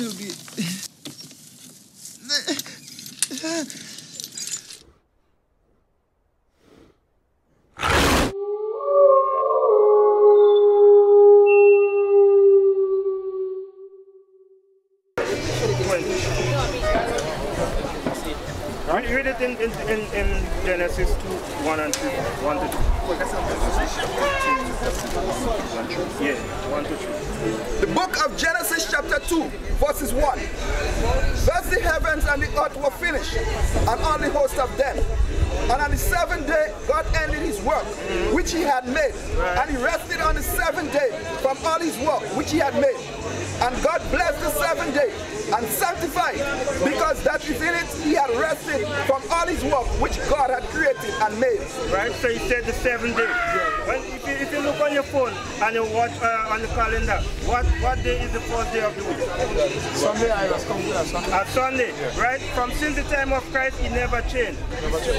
Shugi. Read it in Genesis 2, 1 and 2. 1 to 2. Yeah, 1 to 2. The book of Genesis chapter 2, verses 1. Thus the heavens and the earth were finished, and all the host of them. And on the seventh day, God ended his work, which he had made. And he rested on the seventh day from all his work, which he had made. And God blessed the seventh day and sanctified it, because that is in it he had rested from all his work, which God had created and made. Right, so he said the 7 days. When, if you look on your phone and you watch on the calendar, what day is the first day of the week? Sunday. I was coming to Sunday. Sunday, right? From since the time of Christ, he never changed.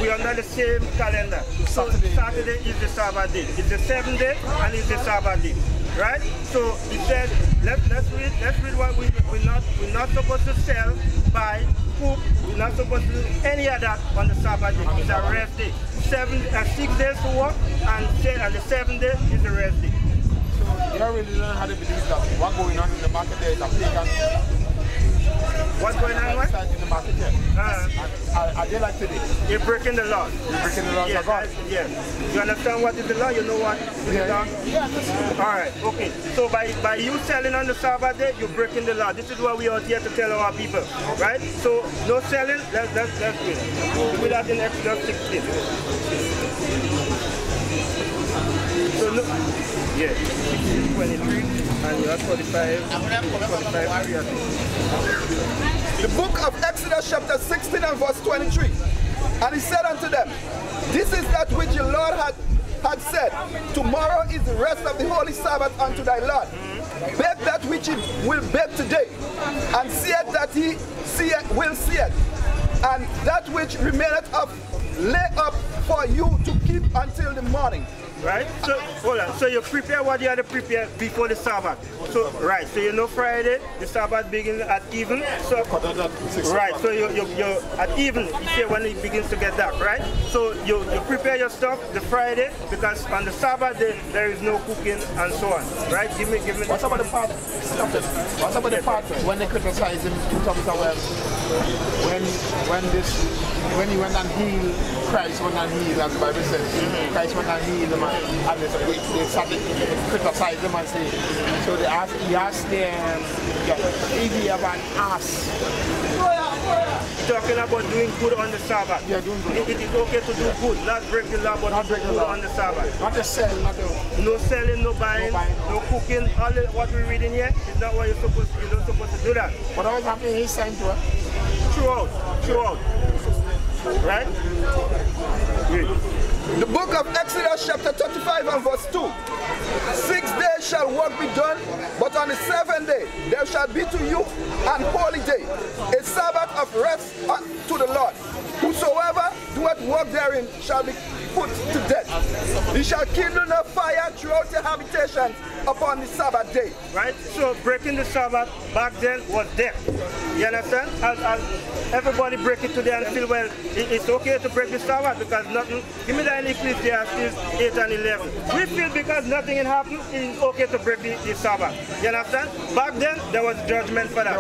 We are on the same calendar. So Saturday is the Sabbath day. It's the 7th day and it's the Sabbath day. Right? So he said, let's read what we're not supposed to sell, buy, cook. We're not supposed to do any of that on the Sabbath day. It's a rest day. 6 days to work, and the 7th day is the rest day. So you don't really learn how to believe that what's going on in the market there is a pagan. What's going on? What? In the market here. Are they like today? You're breaking the law. You're breaking the law of God. Yes. You understand what is the law? You know what is the law? Yeah. All right. Okay. So by you selling on the Sabbath day, you're breaking the law. This is what we are here to tell our people, right? So no selling. Let's win. We'll do that in Exodus 16. So no. Yeah. 23 and you have 45. The book of Exodus chapter 16 and verse 23. And he said unto them, this is that which the Lord had said, tomorrow is the rest of the holy Sabbath unto thy Lord. Bake that which he will bake today, and see it that he will see it, and that which remaineth up, lay up for you to keep until the morning. Right? So hold on. So you prepare what you had to prepare before the Sabbath. So right. So you know Friday, the Sabbath begins at even. So right. So you at even. You see when it begins to get dark, right? So you prepare your stuff the Friday, because on the Sabbath day there is no cooking and so on. Right? Give me. What's about the part? What's about the part when they criticize him in terms of when he went and healed, Christ went and healed, as the Bible says. Christ went and healed the man. And they started to criticize him and say, so he asked them, if he ever asked. Talking about doing good on the Sabbath. Yeah, doing good. It is okay to do good, not break the law, but not break the law on the Sabbath. Not to sell, no selling, no buying, no cooking. All what we're reading here is not what you're not supposed to do that. But what was happening his time to her? Throughout. Right? The book of Exodus chapter 35 and verse 2. 6 days shall work be done, but on the 7th day there shall be to you an holy day, a Sabbath of rest to the Lord. Whosoever doeth work therein shall be put to death. He shall kindle no fire throughout your habitations upon the Sabbath day. Right? So breaking the Sabbath back then was death. You understand? As everybody break it today and feel, well, it's okay to break the Sabbath because nothing. Give me that in Ecclesiastes 8 and 11. We feel because nothing had happened, it's okay to break the Sabbath. You understand? Back then, there was judgment for that.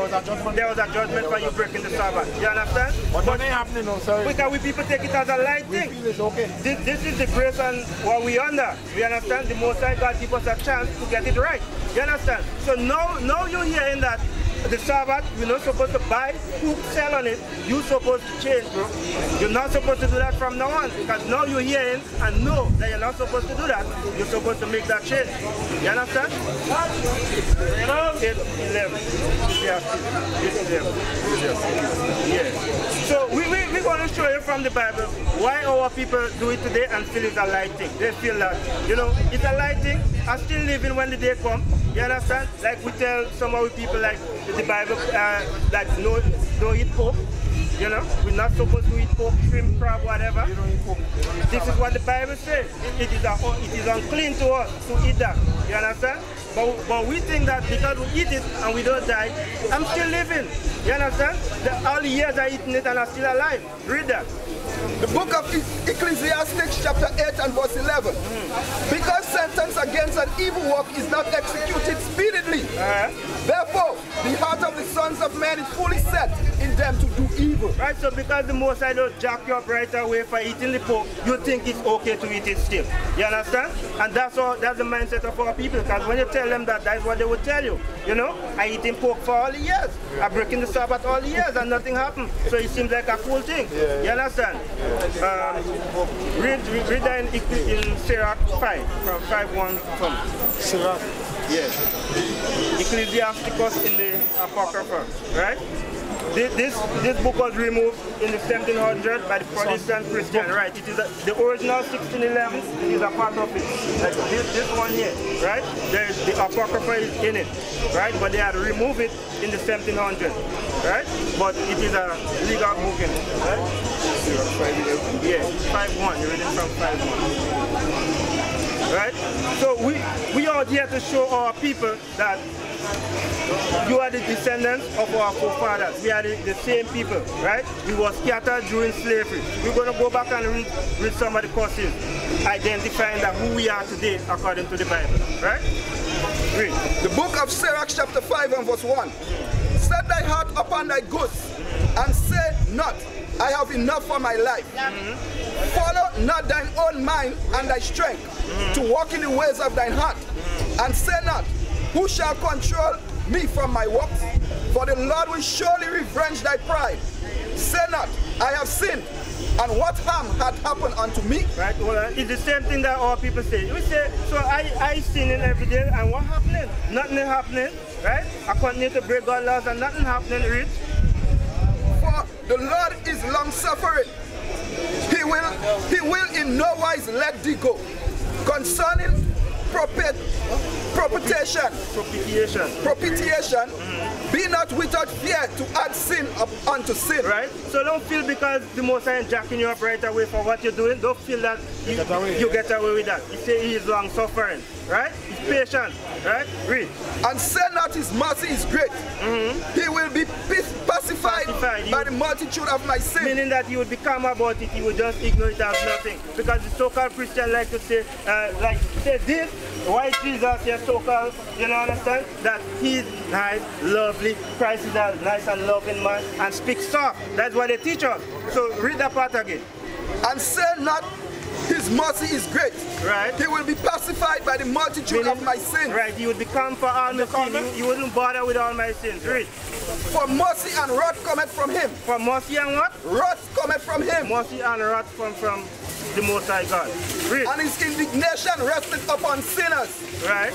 There was a judgment for you breaking the Sabbath. You understand? But ain't happening now, sorry. Because we people take it as a light thing. We feel it's okay. This is the grace and what we under. You understand? The Most High God give us a chance to get it right. You understand? So now you're hearing that the Sabbath, you're not supposed to buy, cook, sell on it. You're supposed to change, bro. You're not supposed to do that from now on, because now you're hearing and know that you're not supposed to do that. You're supposed to make that change. You understand? 8:11. Yeah. So we're going to show you from the Bible why our people do it today and feel it's a light thing. They feel that, it's a light thing. I'm still living when the day comes. You understand? Like we tell some of our people, like the Bible, like don't eat pork. We're not supposed to eat pork, shrimp, crab, whatever. This is what the Bible says. It is unclean to us to eat that. You understand? But we think that because we eat it and we don't die, I'm still living. You understand? All the years I eaten it and I'm still alive. Read that. The book of Ecclesiastes chapter 8 and verse 11. Because sentence against an evil work is not executed speedily. Therefore, the heart of the sons of men is fully set in them to do evil. Right, so because the Most High don't jack you up right away for eating the pork, you think it's okay to eat it still. You understand? And that's the mindset of our people, because when you tell them that, that's what they will tell you. You know, I eating pork for all the years. I breaking the Sabbath all the years and nothing happened. So it seems like a cool thing. You understand? Read that in Sirach 5, from 5:1 from Sirach. Yes. Ecclesiasticus in the Apocrypha, right? This book was removed in the 1700s by the Protestant Christian, right? It is the original 1611 is a part of it. Like this one here, right? There's the Apocrypha is in it, right? But they had to remove it in the 1700s, right? But it is a legal book in it, right? Yeah, 5:1. You're reading from 5:1. Right? So we are here to show our people that you are the descendants of our forefathers. We are the same people, right? We were scattered during slavery. We're going to go back and read some of the courses, identifying that who we are today according to the Bible, right? Read. The book of Sirach chapter 5 and verse 1. Set thy heart upon thy goods, and say not, I have enough for my life. Follow not thine own mind and thy strength, to walk in the ways of thine heart. And say not, who shall control me from my works? For the Lord will surely revenge thy pride. Say not, I have sinned, and what harm hath happened unto me? Right, well, it's the same thing that our people say. We say, so I sinning every day, and what happening? Nothing happening, right? I continue to break God's laws and nothing happening, read. For the Lord is long-suffering. He will in no wise let thee go. Concerning propitiation, be not without fear to add sin unto sin. Right? So don't feel because the Most High is jacking you up right away for what you're doing, don't feel that you get away with that. He says he is long suffering, right? He's patient, right? Read. And say not his mercy is great. He will be pacified by the multitude of my sin. Meaning that you would be calm about it, you would just ignore it as nothing. Because the so-called Christian like to say, say this, why Jesus is so-called, you know, understand? That he's nice, lovely, Christ is a nice and loving man, and speak soft. That's what they teach us. So read that part again. And say not, his mercy is great. Right. He will be pacified by the multitude of my sins. Right. You would become for all my sins. You wouldn't bother with all my sins. Read. For mercy and wrath cometh from him. For mercy and what? Wrath cometh from him. Mercy and wrath from the Most High God. Read. And his indignation resteth upon sinners. Right.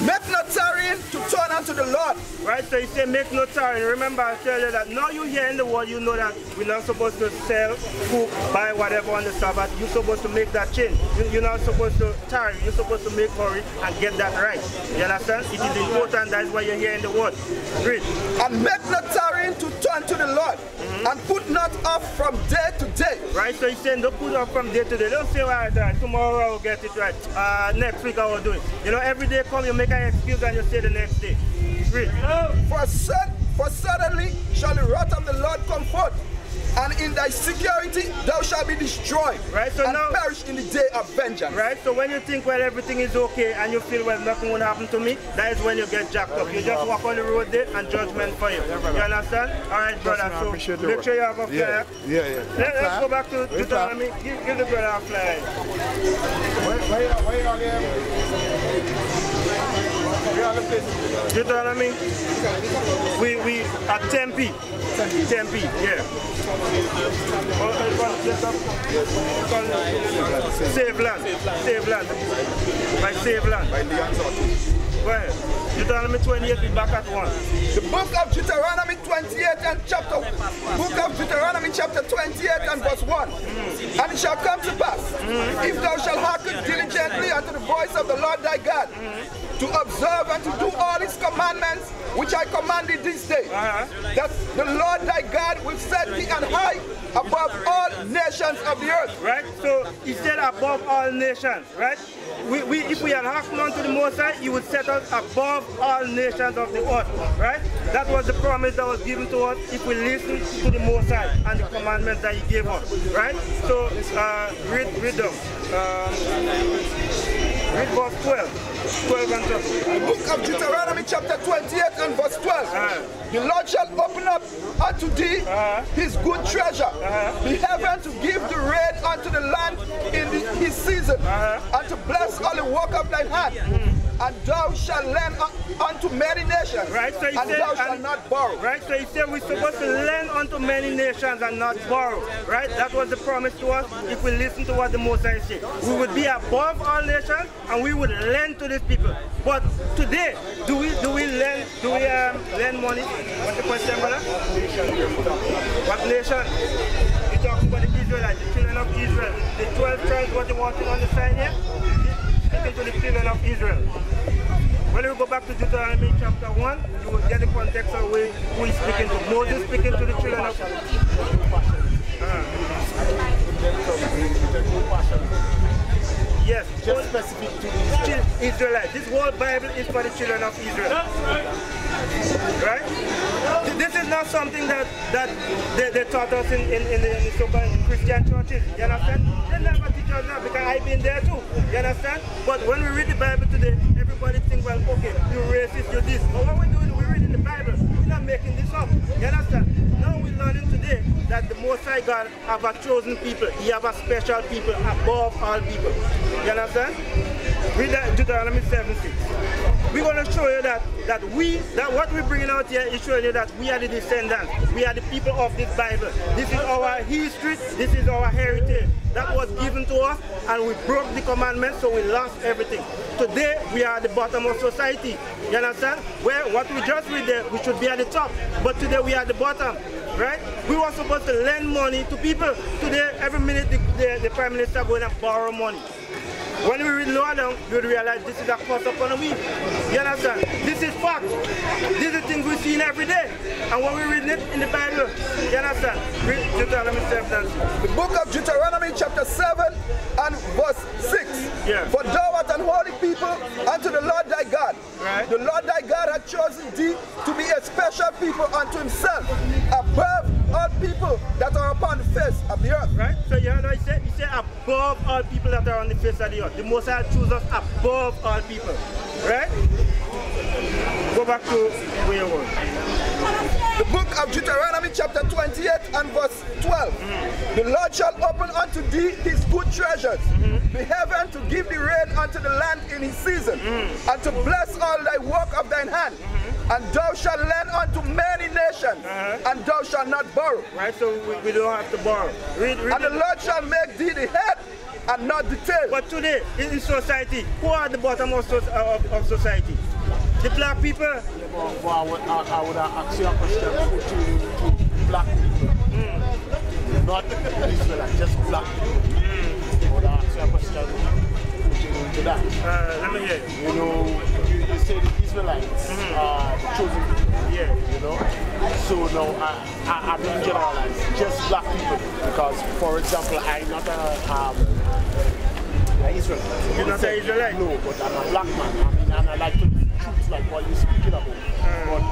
Make no tarrying to turn unto the Lord. Right, so he said make no tarrying. Remember I tell you that now you hear in the world, you know that we're not supposed to sell, cook, buy whatever on the Sabbath. You're supposed to make that change. You're not supposed to tarry. You're supposed to make hurry and get that right. You understand? It is important. That's why you're here in the word. Read. And make no tarrying to turn to the Lord. And put not off from day to day. Right, so he's saying don't put off from day to day. Don't say, all right, tomorrow I'll get it right. Next week I will do it. You know, every day come, you make an excuse and you say the next day. Read. For suddenly shall the wrath of the Lord come forth, and in thy security thou shalt be destroyed, right, so and now, perish in the day of vengeance. Right, so when you think, well, everything is okay, and you feel, well, nothing will happen to me, that is when you get jacked up. You just walk on the road there and judgment for you. You understand? All right, brother, so make sure you have a flyer. Yeah. Let's go back to Deuteronomy. Give the brother a flyer. Where you again? Deuteronomy, we at Tempe, yeah. Save land, by save land. Go ahead. Deuteronomy 28, we back at 1. The book of Deuteronomy 28 and chapter 28 and verse 1. And it shall come to pass, if thou shalt hearken diligently unto the voice of the Lord thy God, to observe and to do all his commandments which I command thee this day, that the Lord thy God will set thee on high above all nations of the earth. Right? So he said above all nations, right? if we had hearkened unto the Most High, He would set us above all nations of the earth, right? That was the promise that was given to us if we listen to the Most High and the commandments that He gave us, right? So read them. Read verse 12 and 13. The book of Deuteronomy chapter 28 and verse 12. The Lord shall open up unto thee His good treasure, the heaven to give the rain unto the land in His season, and to bless all the work of thine hand. And thou shalt lend unto many nations, right? So and said, thou shalt not borrow. Right, so He said we're supposed to lend unto many nations and not borrow, right? That was the promise to us if we listen to what the Most High said. We would be above all nations and we would lend to these people. But today, do we lend money? What's the question, brother? What nation? You talk about the Israelites, the children of Israel. The 12 tribes, what they wanted on the side here? Speaking to the children of Israel. When we go back to Deuteronomy chapter 1, you will get the context of who is speaking to. Moses speaking to the children of yes, just specific to Israelites. This whole Bible is for the children of Israel. Right? This is not something that they taught us in the so-called Christian churches. You understand? They never teach us that because I've been there too. You understand? But when we read the Bible today, everybody thinks, well, okay, you racist, you this. But what we're doing, we're reading the Bible. We're not making this up. You understand? Now we're learning today that the Most High God have a chosen people. He have a special people above all people. You understand? Read that Deuteronomy 7:6. We're going to show you that what we're bringing out here is showing you that we are the descendants. We are the people of this Bible. This is our history. This is our heritage. That was given to us, and we broke the commandments, so we lost everything. Today, we are at the bottom of society. You understand? Where what we just read there, we should be at the top. But today, we are at the bottom. Right? We were supposed to lend money to people. Today, every minute, the Prime Minister going to borrow money. When we read lower down, we would realize this is a cost upon we. You understand? This is fact. These are things we're seeing every day. And when we read it in the Bible, you understand? Read Deuteronomy 7. The book of Deuteronomy chapter 7 and verse 6. Yeah. For thou art an holy people unto the Lord thy God. Right. The Lord thy God hath chosen thee to be a special people unto Himself, above all people that are upon the face of the earth. Right? So you heard what He said? He said above all people that are on the face of the earth. The Most High chooses us above all people. Right? Go back to where you were. The book of Deuteronomy chapter 28 and verse 12. The Lord shall open unto thee His good treasures, the heaven to give the rain unto the land in His season, and to bless all thy work of thine hand. And thou shalt lend unto many nations, and thou shalt not borrow. Right, so we don't have to borrow. Read and the Lord shall make thee the head and not the tail. But today, in society, who are at the bottom of society? The black people. I would ask you a question to black people. Not Israelites, just black people. I would ask you a question to that. Let me hear you. You know, you say the Israelites are the chosen people. Yeah. You know? So now I don't generalize just black people because, for example, I'm not an Israelite. You're not an Israelite? No, but I'm a black man. I mean, and I like to do truths like what you're speaking about. But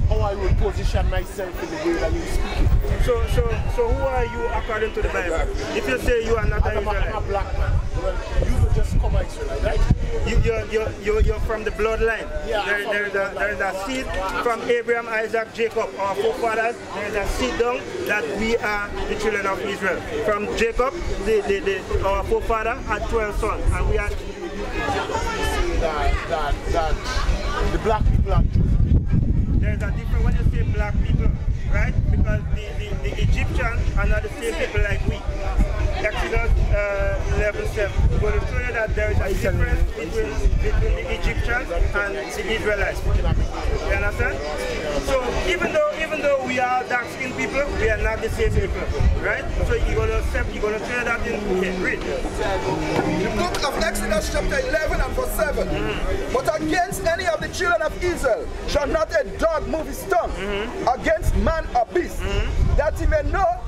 how I will position myself in the way that you're speaking. So who are you according to the Bible? If you say you are not an Israelite. I'm a black man. Well, you will just come an Israelite, right? You're from the bloodline. Yeah, there is a seed from Abraham, Isaac, Jacob, our forefathers. There is a seed down that we are the children of Israel. From Jacob, our forefather had 12 sons, and we are. That the black people are chosen. There is a difference when you say black people, right? Because the Egyptians are not the same people like we. Exodus 11:7. We're going to show you that there is a difference between the Egyptians and the Israelites. You understand? So even though we are dark-skinned people, we are not the same people, right? So you're going to show you that in read. The book of Exodus chapter 11 and verse 7. But against any of the children of Israel shall not a dog move his tongue against man or beast, that he may know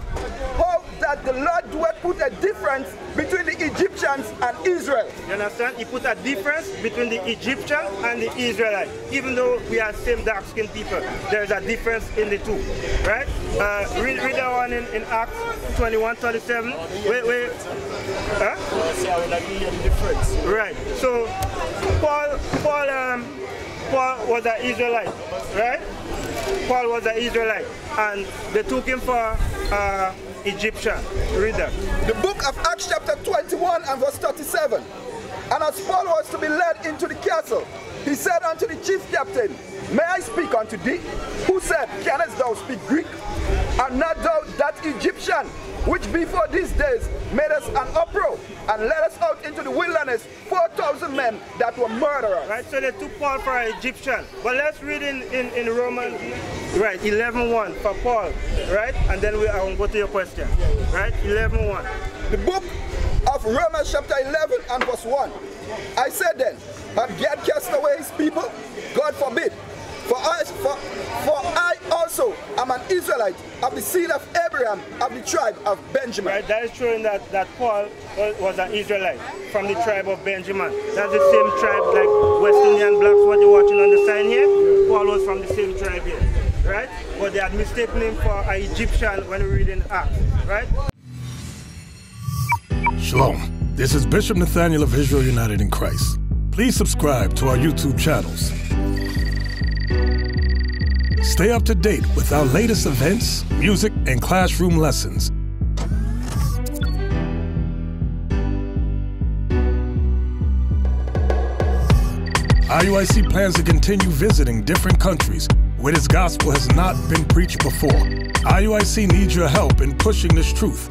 how that the Lord would put a difference between the Egyptians and Israel. You understand? He put a difference between the Egyptians and the Israelites. Even though we are same dark-skinned people, there is a difference in the two. Right? Read that one in Acts 21:37. Huh? Right. So Paul was an Israelite, right? Paul was an Israelite, and they took him for Egyptian. Read that. The book of Acts chapter 21 and verse 37. And as Paul was to be led into the castle, he said unto the chief captain, May I speak unto thee? Who said, Canst thou speak Greek? And not thou that Egyptian, which before these days made us an uproar, and led us out into the wilderness, 4,000 men that were murderers. Right, so they took Paul for an Egyptian. But let's read in Romans, right, 11:1 for Paul, right? And then I will go to your question, right? 11:1. The book of Romans chapter 11 and verse 1. I said then, hath God cast away his people? God forbid. For I also am an Israelite of the seed of Abraham, of the tribe of Benjamin. Right, that is showing that Paul was an Israelite from the tribe of Benjamin. That's the same tribe like West Indian blacks, what you're watching on the sign here. Paul was from the same tribe here, right? But they had mistaken him for an Egyptian when we read in Acts, right? Shalom. This is Bishop Nathaniel of Israel United in Christ. Please subscribe to our YouTube channels. Stay up to date with our latest events, music, and classroom lessons. IUIC plans to continue visiting different countries where this gospel has not been preached before. IUIC needs your help in pushing this truth.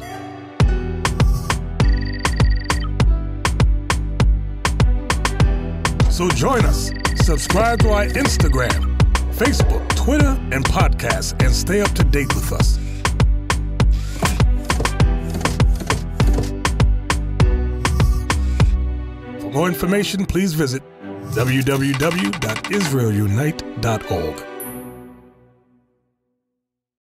So join us. Subscribe to our Instagram, Facebook, Twitter, and podcasts, and stay up to date with us. For more information, please visit www.israelunite.org.